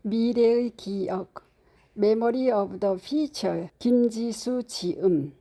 미래의 기억, 메모리 오브 더 퓨처, 김지수 지음.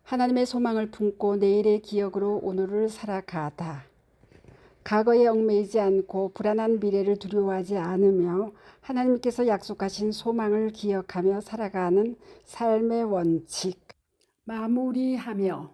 하나님의 소망을 품고 내일의 기억으로 오늘을 살아가다. 과거에 얽매이지 않고 불안한 미래를 두려워하지 않으며 하나님께서 약속하신 소망을 기억하며 살아가는 삶의 원칙. 마무리하며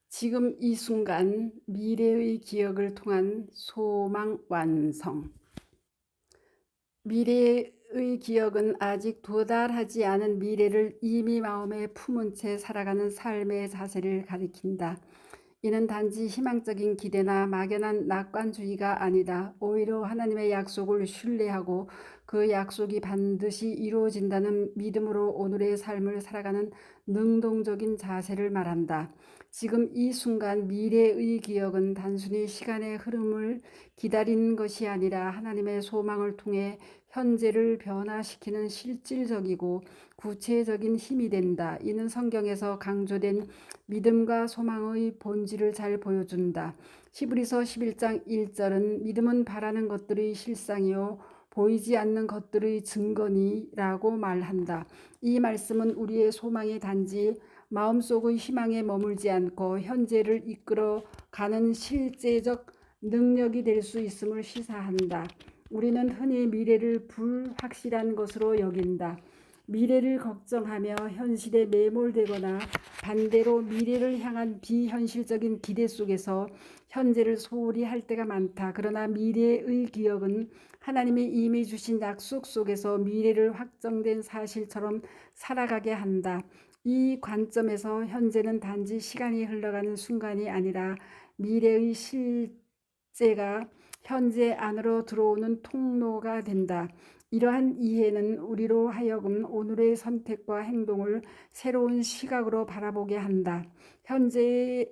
지금 이 순간 미래의 기억을 통한 소망 완성. 미래의 기억은 아직 도달하지 않은 미래를 이미 마음에 품은 채 살아가는 삶의 자세를 가리킨다. 이는 단지 희망적인 기대나 막연한 낙관주의가 아니다. 오히려 하나님의 약속을 신뢰하고 그 약속이 반드시 이루어진다는 믿음으로 오늘의 삶을 살아가는 능동적인 자세를 말한다. 지금 이 순간 미래의 기억은 단순히 시간의 흐름을 기다리는 것이 아니라 하나님의 소망을 통해 현재를 변화시키는 실질적이고 구체적인 힘이 된다. 이는 성경에서 강조된 믿음과 소망의 본질을 잘 보여준다. 히브리서 11장 1절은 믿음은 바라는 것들의 실상이요 보이지 않는 것들의 증거니라고 말한다. 이 말씀은 우리의 소망이 단지 마음속의 희망에 머물지 않고 현재를 이끌어가는 실제적 능력이 될 수 있음을 시사한다. 우리는 흔히 미래를 불확실한 것으로 여긴다. 미래를 걱정하며 현실에 매몰되거나 반대로 미래를 향한 비현실적인 기대 속에서 현재를 소홀히 할 때가 많다. 그러나 미래의 기억은 하나님이 이미 주신 약속 속에서 미래를 확정된 사실처럼 살아가게 한다. 이 관점에서 현재는 단지 시간이 흘러가는 순간이 아니라 미래의 실제가 현재 안으로 들어오는 통로가 된다. 이러한 이해는 우리로 하여금 오늘의 선택과 행동을 새로운 시각으로 바라보게 한다. 현재의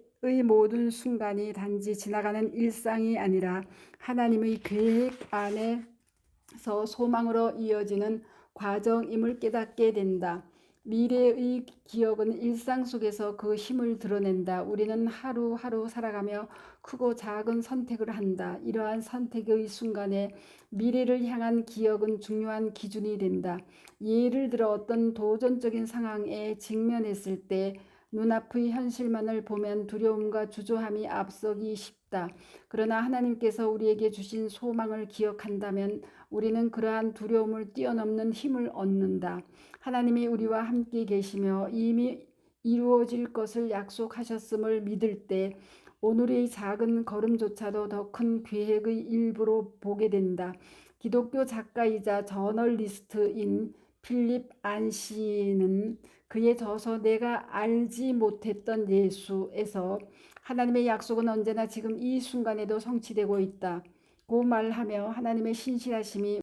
모든 순간이 단지 지나가는 일상이 아니라 하나님의 계획 안에서 소망으로 이어지는 과정임을 깨닫게 된다. 미래의 기억은 일상 속에서 그 힘을 드러낸다. 우리는 하루하루 살아가며 크고 작은 선택을 한다. 이러한 선택의 순간에 미래를 향한 기억은 중요한 기준이 된다. 예를 들어 어떤 도전적인 상황에 직면했을 때 눈앞의 현실만을 보면 두려움과 주저함이 앞서기 쉽다. 그러나 하나님께서 우리에게 주신 소망을 기억한다면 우리는 그러한 두려움을 뛰어넘는 힘을 얻는다. 하나님이 우리와 함께 계시며 이미 이루어질 것을 약속하셨음을 믿을 때 오늘의 작은 걸음조차도 더 큰 계획의 일부로 보게 된다. 기독교 작가이자 저널리스트인 필립 안시는 그의 저서 내가 알지 못했던 예수에서 하나님의 약속은 언제나 지금 이 순간에도 성취되고 있다고 말하며 하나님의 신실하심이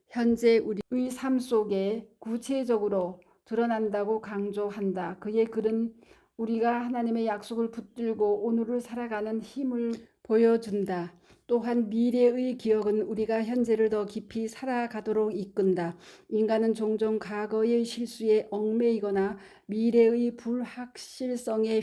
현재 우리의 삶 속에 구체적으로 드러난다고 강조한다. 그의 글은 우리가 하나님의 약속을 붙들고 오늘을 살아가는 힘을 보여준다. 또한 미래의 기억은 우리가 현재를 더 깊이 살아가도록 이끈다. 인간은 종종 과거의 실수에 얽매이거나 미래의 불확실성에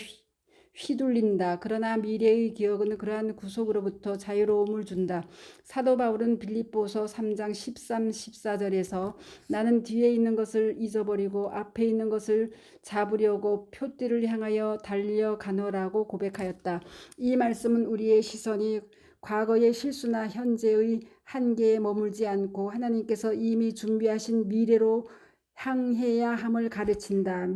휘둘린다. 그러나 미래의 기억은 그러한 구속으로부터 자유로움을 준다. 사도 바울은 빌립보서 3장 13, 14절에서 나는 뒤에 있는 것을 잊어버리고 앞에 있는 것을 잡으려고 표대를 향하여 달려가노라고 고백하였다. 이 말씀은 우리의 시선이 과거의 실수나 현재의 한계에 머물지 않고 하나님께서 이미 준비하신 미래로 향해야 함을 가르친다.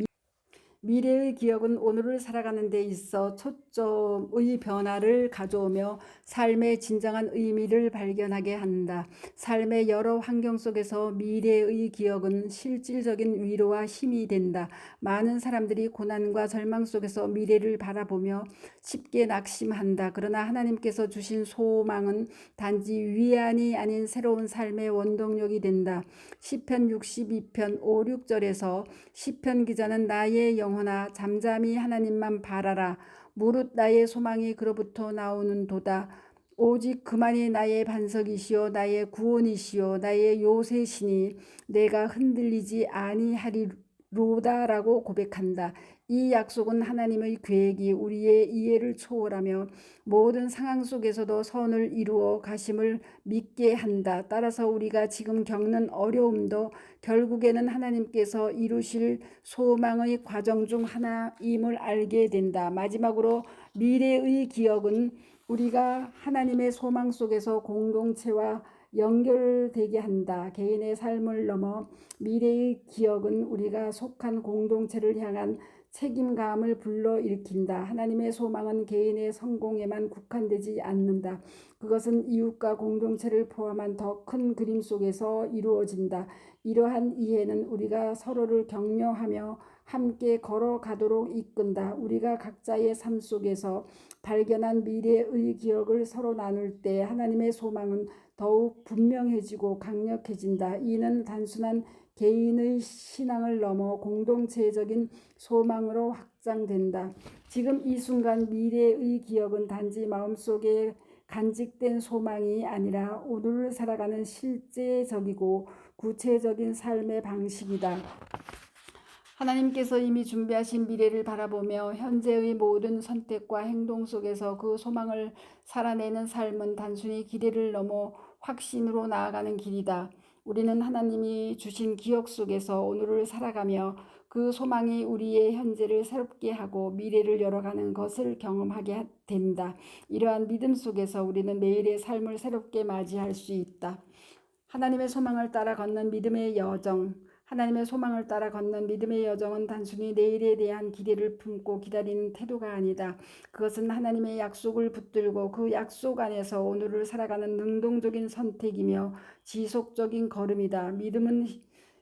미래의 기억은 오늘을 살아가는 데 있어 초점의 변화를 가져오며 삶의 진정한 의미를 발견하게 한다. 삶의 여러 환경 속에서 미래의 기억은 실질적인 위로와 힘이 된다. 많은 사람들이 고난과 절망 속에서 미래를 바라보며 쉽게 낙심한다. 그러나 하나님께서 주신 소망은 단지 위안이 아닌 새로운 삶의 원동력이 된다. 시편 62편 5, 6절에서 시편 기자는 나의 영혼아 잠잠히 하나님만 바라라. 무릇 나의 소망이 그로부터 나오는도다. 오직 그만이 나의 반석이시요 나의 구원이시요 나의 요새시니 내가 흔들리지 아니하리로다. 이루다라고 고백한다. 이 약속은 하나님의 계획이 우리의 이해를 초월하며 모든 상황 속에서도 선을 이루어 가심을 믿게 한다. 따라서 우리가 지금 겪는 어려움도 결국에는 하나님께서 이루실 소망의 과정 중 하나임을 알게 된다. 마지막으로 미래의 기억은 우리가 하나님의 소망 속에서 공동체와 연결되게 한다. 개인의 삶을 넘어 미래의 기억은 우리가 속한 공동체를 향한 책임감을 불러일으킨다. 하나님의 소망은 개인의 성공에만 국한되지 않는다. 그것은 이웃과 공동체를 포함한 더 큰 그림 속에서 이루어진다. 이러한 이해는 우리가 서로를 격려하며 함께 걸어가도록 이끈다. 우리가 각자의 삶 속에서 발견한 미래의 기억을 서로 나눌 때 하나님의 소망은 더욱 분명해지고 강력해진다. 이는 단순한 개인의 신앙을 넘어 공동체적인 소망으로 확장된다. 지금 이 순간 미래의 기억은 단지 마음속에 간직된 소망이 아니라 오늘을 살아가는 실제적이고 구체적인 삶의 방식이다. 하나님께서 이미 준비하신 미래를 바라보며 현재의 모든 선택과 행동 속에서 그 소망을 살아내는 삶은 단순히 기대를 넘어 확신으로 나아가는 길이다. 우리는 하나님이 주신 기억 속에서 오늘을 살아가며 그 소망이 우리의 현재를 새롭게 하고 미래를 열어가는 것을 경험하게 된다. 이러한 믿음 속에서 우리는 매일의 삶을 새롭게 맞이할 수 있다. 하나님의 소망을 따라 걷는 믿음의 여정. 하나님의 소망을 따라 걷는 믿음의 여정은 단순히 내일에 대한 기대를 품고 기다리는 태도가 아니다. 그것은 하나님의 약속을 붙들고 그 약속 안에서 오늘을 살아가는 능동적인 선택이며 지속적인 걸음이다. 믿음은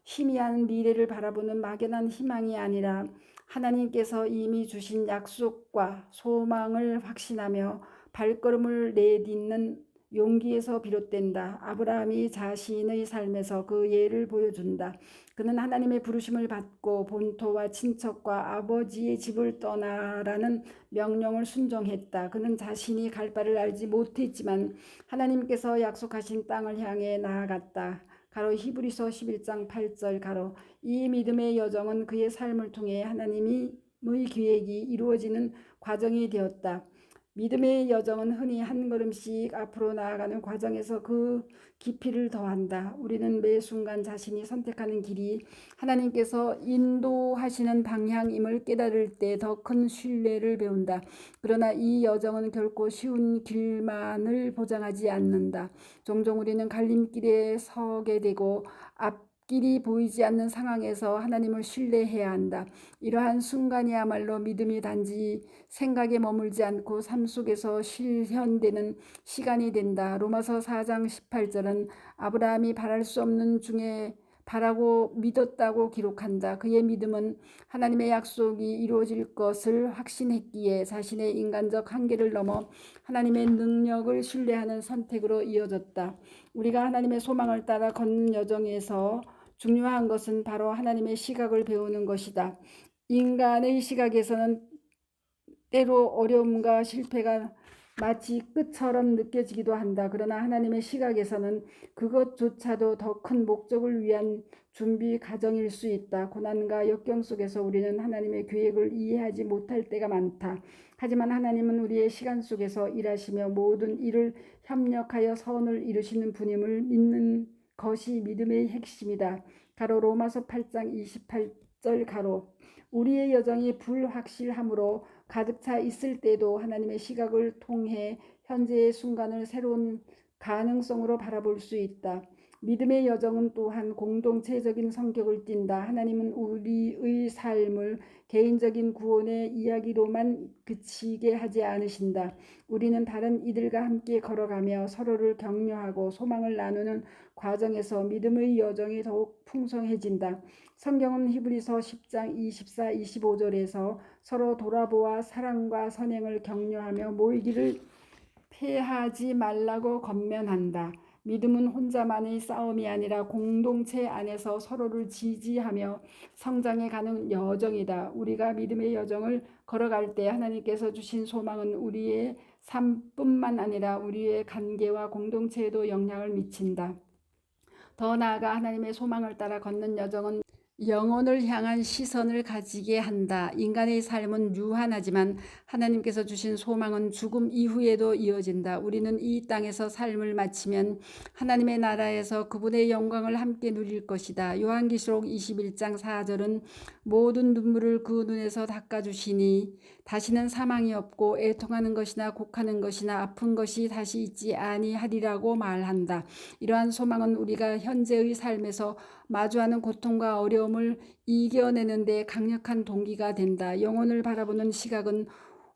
희미한 미래를 바라보는 막연한 희망이 아니라 하나님께서 이미 주신 약속과 소망을 확신하며 발걸음을 내딛는 용기에서 비롯된다. 아브라함이 자신의 삶에서 그 예를 보여준다. 그는 하나님의 부르심을 받고 본토와 친척과 아버지의 집을 떠나라는 명령을 순종했다. 그는 자신이 갈 바를 알지 못했지만 하나님께서 약속하신 땅을 향해 나아갔다. 가로 히브리서 11장 8절 가로. 이 믿음의 여정은 그의 삶을 통해 하나님의 계획이 이루어지는 과정이 되었다. 믿음의 여정은 흔히 한 걸음씩 앞으로 나아가는 과정에서 그 깊이를 더한다. 우리는 매 순간 자신이 선택하는 길이 하나님께서 인도하시는 방향임을 깨달을 때 더 큰 신뢰를 배운다. 그러나 이 여정은 결코 쉬운 길만을 보장하지 않는다. 종종 우리는 갈림길에 서게 되고 앞길이 보이지 않는 상황에서 하나님을 신뢰해야 한다. 이러한 순간이야말로 믿음이 단지 생각에 머물지 않고 삶 속에서 실현되는 시간이 된다. 로마서 4장 18절은 아브라함이 바랄 수 없는 중에 바라고 믿었다고 기록한다. 그의 믿음은 하나님의 약속이 이루어질 것을 확신했기에 자신의 인간적 한계를 넘어 하나님의 능력을 신뢰하는 선택으로 이어졌다. 우리가 하나님의 소망을 따라 걷는 여정에서 중요한 것은 바로 하나님의 시각을 배우는 것이다. 인간의 시각에서는 때로 어려움과 실패가 마치 끝처럼 느껴지기도 한다. 그러나 하나님의 시각에서는 그것조차도 더 큰 목적을 위한 준비 과정일 수 있다. 고난과 역경 속에서 우리는 하나님의 계획을 이해하지 못할 때가 많다. 하지만 하나님은 우리의 시간 속에서 일하시며 모든 일을 협력하여 선을 이루시는 분임을 믿는 것이 믿음의 핵심이다. 가로 로마서 8장 28절 가로. 우리의 여정이 불확실함으로 가득 차 있을 때도 하나님의 시각을 통해 현재의 순간을 새로운 가능성으로 바라볼 수 있다. 믿음의 여정은 또한 공동체적인 성격을 띈다. 하나님은 우리의 삶을 개인적인 구원의 이야기로만 그치게 하지 않으신다. 우리는 다른 이들과 함께 걸어가며 서로를 격려하고 소망을 나누는 과정에서 믿음의 여정이 더욱 풍성해진다. 성경은 히브리서 10장 24, 25절에서 서로 돌아보아 사랑과 선행을 격려하며 모이기를 패하지 말라고 권면한다. 믿음은 혼자만의 싸움이 아니라 공동체 안에서 서로를 지지하며 성장해가는 여정이다. 우리가 믿음의 여정을 걸어갈 때 하나님께서 주신 소망은 우리의 삶뿐만 아니라 우리의 관계와 공동체에도 영향을 미친다. 더 나아가 하나님의 소망을 따라 걷는 여정은 영혼을 향한 시선을 가지게 한다. 인간의 삶은 유한하지만 하나님께서 주신 소망은 죽음 이후에도 이어진다. 우리는 이 땅에서 삶을 마치면 하나님의 나라에서 그분의 영광을 함께 누릴 것이다. 요한계시록 21장 4절은 모든 눈물을 그 눈에서 닦아주시니 다시는 사망이 없고 애통하는 것이나 곡하는 것이나 아픈 것이 다시 있지 아니하리라고 말한다. 이러한 소망은 우리가 현재의 삶에서 마주하는 고통과 어려움을 이겨내는 데 강력한 동기가 된다. 영혼을 바라보는 시각은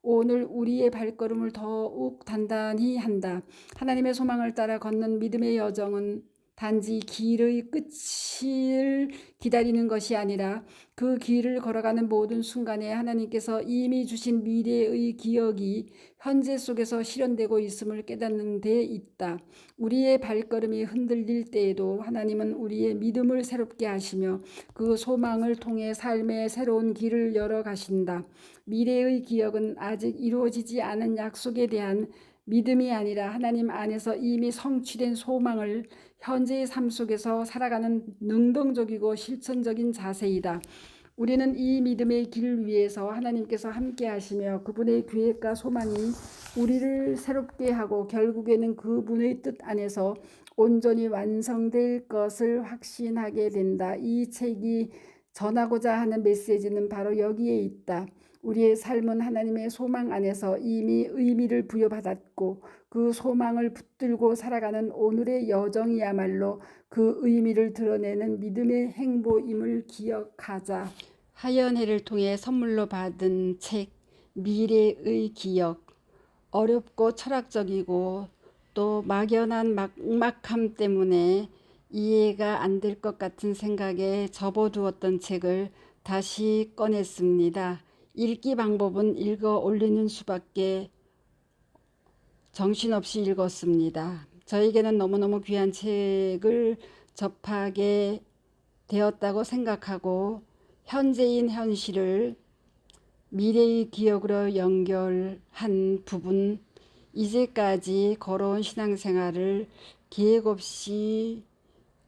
오늘 우리의 발걸음을 더욱 단단히 한다. 하나님의 소망을 따라 걷는 믿음의 여정은 단지 길의 끝을 기다리는 것이 아니라 그 길을 걸어가는 모든 순간에 하나님께서 이미 주신 미래의 기억이 현재 속에서 실현되고 있음을 깨닫는 데 있다. 우리의 발걸음이 흔들릴 때에도 하나님은 우리의 믿음을 새롭게 하시며 그 소망을 통해 삶의 새로운 길을 열어 가신다. 미래의 기억은 아직 이루어지지 않은 약속에 대한 믿음이 아니라 하나님 안에서 이미 성취된 소망을 현재의 삶 속에서 살아가는 능동적이고 실천적인 자세이다. 우리는 이 믿음의 길 위에서 하나님께서 함께 하시며 그분의 계획과 소망이 우리를 새롭게 하고 결국에는 그분의 뜻 안에서 온전히 완성될 것을 확신하게 된다. 이 책이 전하고자 하는 메시지는 바로 여기에 있다. 우리의 삶은 하나님의 소망 안에서 이미 의미를 부여받았고 그 소망을 붙들고 살아가는 오늘의 여정이야말로 그 의미를 드러내는 믿음의 행보임을 기억하자. 하연회를 통해 선물로 받은 책 미래의 기억. 어렵고 철학적이고 또 막연한 막막함 때문에 이해가 안 될 것 같은 생각에 접어두었던 책을 다시 꺼냈습니다. 읽기 방법은 읽어 올리는 수밖에 정신없이 읽었습니다. 저에게는 너무너무 귀한 책을 접하게 되었다고 생각하고 현재인 현실을 미래의 기억으로 연결한 부분, 이제까지 걸어온 신앙생활을 계획 없이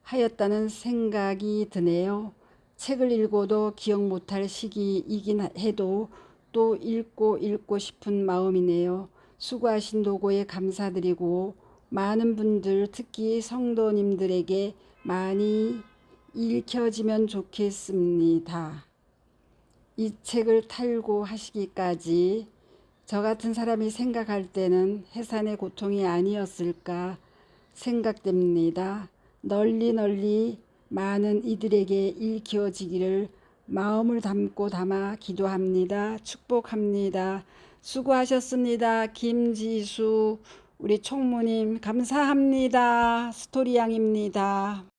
하였다는 생각이 드네요. 책을 읽어도 기억 못할 시기이긴 해도 또 읽고 싶은 마음이네요. 수고하신 노고에 감사드리고 많은 분들, 특히 성도님들에게 많이 읽혀지면 좋겠습니다. 이 책을 탈고하시기까지 저 같은 사람이 생각할 때는 해산의 고통이 아니었을까 생각됩니다. 널리 많은 이들에게 읽혀지기를 마음을 담아 기도합니다. 축복합니다. 수고하셨습니다. 김지수 우리 총무님 감사합니다. 스토리양입니다.